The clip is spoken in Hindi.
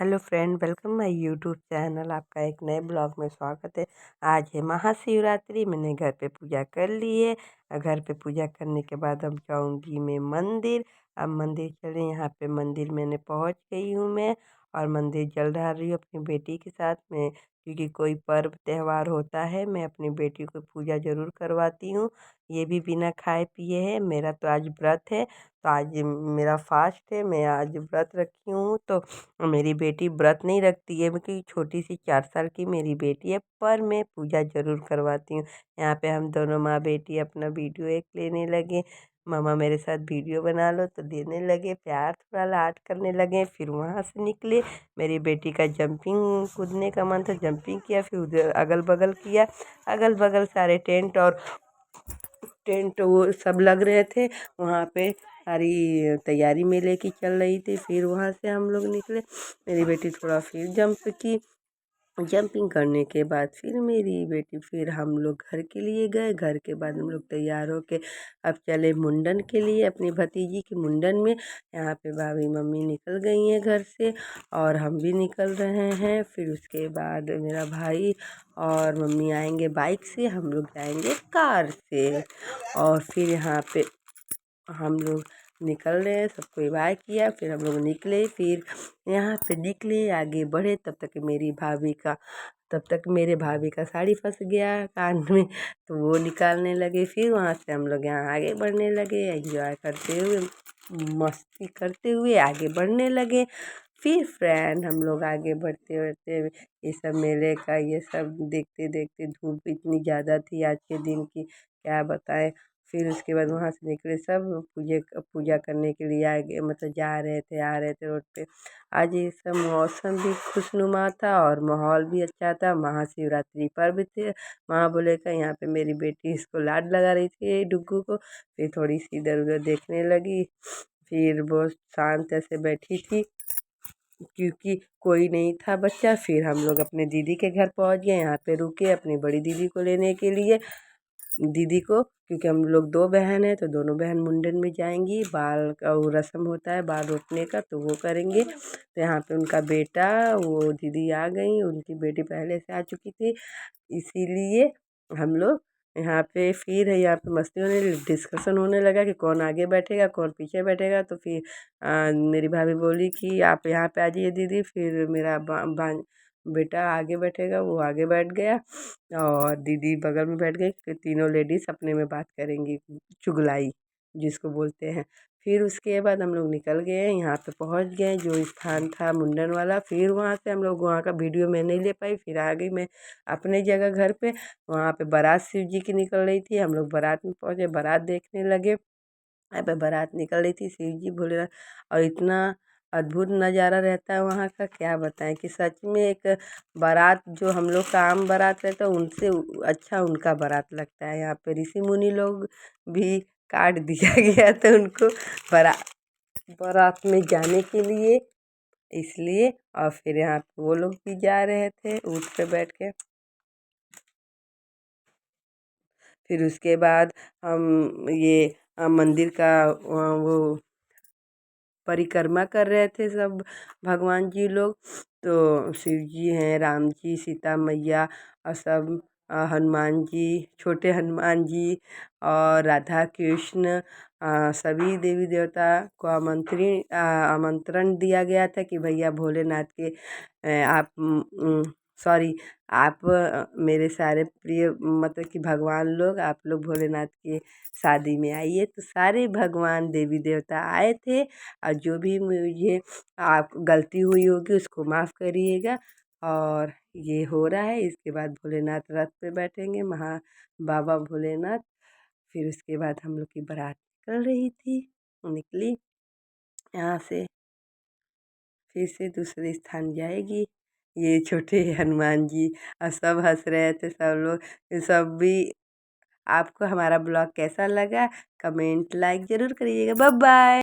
Hello friend, welcome my YouTube channel. आपका एक नए ब्लॉग में स्वागत है। आज है महाशिवरात्रि। मैंने घर पे पूजा कर ली है। घर पे पूजा करने के बाद अब जाऊंगी मैं मंदिर। अब मंदिर चले, यहाँ पे मंदिर मैंने पहुंच गई हूँ मैं। और मंदिर जल ढार रही हूँ अपनी बेटी के साथ में, क्योंकि कोई पर्व त्यौहार होता है मैं अपनी बेटी को पूजा ज़रूर करवाती हूँ। ये भी बिना खाए पिए है। मेरा तो आज व्रत है, तो आज मेरा फास्ट है। मैं आज व्रत रखी हूँ। तो मेरी बेटी व्रत नहीं रखती है, क्योंकि छोटी सी 4 साल की मेरी बेटी है, पर मैं पूजा ज़रूर करवाती हूँ। यहाँ पे हम दोनों माँ बेटी अपना वीडियो एक लेने लगे। मामा मेरे साथ वीडियो बना लो, तो देने लगे प्यार, थोड़ा लाड करने लगे। फिर वहाँ से निकले। मेरी बेटी का जंपिंग कूदने का मन था, जंपिंग किया। फिर उधर अगल बगल किया। अगल बगल सारे टेंट वो सब लग रहे थे वहाँ पे। सारी तैयारी मेले की चल रही थी। फिर वहाँ से हम लोग निकले। मेरी बेटी थोड़ा फिर जंप की। जंपिंग करने के बाद फिर मेरी बेटी, फिर हम लोग घर के लिए गए। घर के बाद हम लोग तैयार होके अब चले मुंडन के लिए, अपनी भतीजी के मुंडन में। यहाँ पे भाभी मम्मी निकल गई हैं घर से, और हम भी निकल रहे हैं। फिर उसके बाद मेरा भाई और मम्मी आएंगे बाइक से, हम लोग जाएंगे कार से। और फिर यहाँ पे हम लोग निकल रहे हैं, सबको बाय किया। फिर हम लोग निकले। फिर यहाँ पे निकले, आगे बढ़े, तब तक मेरे भाभी का साड़ी फंस गया कान में, तो वो निकालने लगे। फिर वहाँ से हम लोग यहाँ आगे बढ़ने लगे, एंजॉय करते हुए, मस्ती करते हुए आगे बढ़ने लगे। फिर फ्रेंड हम लोग आगे बढ़ते बढ़ते ये सब मेले का ये सब देखते देखते, धूप इतनी ज़्यादा थी आज के दिन की, क्या बताएं। फिर उसके बाद वहाँ से निकले, सब पूजा करने के लिए आगे, मतलब जा रहे थे, आ रहे थे रोड पे। आज ये सब मौसम भी खुशनुमा था और माहौल भी अच्छा था। महाशिवरात्रि पर्व थे। माँ बोले का यहाँ पे मेरी बेटी इसको लाड लगा रही थी डुग्गू को। फिर थोड़ी सी इधर उधर देखने लगी। फिर बहुत शांत ऐसे बैठी थी, क्योंकि कोई नहीं था बच्चा। फिर हम लोग अपने दीदी के घर पहुँच गए। यहाँ पे रुके अपनी बड़ी दीदी को लेने के लिए, दीदी को, क्योंकि हम लोग 2 बहन हैं, तो दोनों बहन मुंडन में जाएंगी। बाल का वो रस्म होता है बाल रोपने का, तो वो करेंगे। तो यहाँ पे उनका बेटा, वो दीदी आ गई, उनकी बेटी पहले से आ चुकी थी, इसीलिए हम लोग यहाँ पे, फिर यहाँ पे मस्ती होने, डिस्कशन होने लगा कि कौन आगे बैठेगा कौन पीछे बैठेगा। तो फिर मेरी भाभी बोली कि आप यहाँ पे आ जाइए दीदी। फिर मेरा बेटा आगे बैठेगा, वो आगे बैठ गया, और दीदी बगल में बैठ गई। फिर तीनों लेडीज अपने में बात करेंगी, चुगलाई जिसको बोलते हैं। फिर उसके बाद हम लोग निकल गए, यहाँ पे पहुँच गए जो स्थान था मुंडन वाला। फिर वहाँ से हम लोग, वहाँ का वीडियो मैं नहीं ले पाई। फिर आ गई मैं अपने जगह घर पे। वहाँ पे बारात शिव जी की निकल रही थी, हम लोग बारात में पहुँचे, बारात देखने लगे। यहाँ पे बारात निकल रही थी शिव जी भोलेनाथ, और इतना अद्भुत नज़ारा रहता है वहाँ का, क्या बताएं। कि सच में एक बारात, जो हम लोग का आम बारात रहता है उनसे अच्छा उनका बारात लगता है। यहाँ पे ऋषि मुनि लोग भी काट दिया गया था उनको बारा बारात में जाने के लिए, इसलिए। और फिर यहाँ पे वो लोग भी जा रहे थे ऊँट पे बैठ के। फिर उसके बाद हम ये मंदिर का वो परिक्रमा कर रहे थे सब भगवान जी लोग। तो शिव जी हैं, राम जी, सीता मैया, और सब हनुमान जी, छोटे हनुमान जी, और राधा कृष्ण, सभी देवी देवता को आमंत्रण दिया गया था कि भैया भोलेनाथ के आप सॉरी, आप मेरे सारे प्रिय, मतलब कि भगवान लोग, आप लोग भोलेनाथ के शादी में आइए। तो सारे भगवान देवी देवता आए थे। और जो भी मुझे आप गलती हुई होगी उसको माफ़ करिएगा। और ये हो रहा है, इसके बाद भोलेनाथ रथ पे बैठेंगे, बाबा भोलेनाथ। फिर उसके बाद हम लोग की बारात निकल रही थी, निकली यहाँ से, फिर से दूसरे स्थान जाएगी। ये छोटे हनुमान जी, और सब हंस रहे थे सब लोग, सब भी। आपको हमारा ब्लॉग कैसा लगा, कमेंट लाइक ज़रूर करिएगा। Bye bye.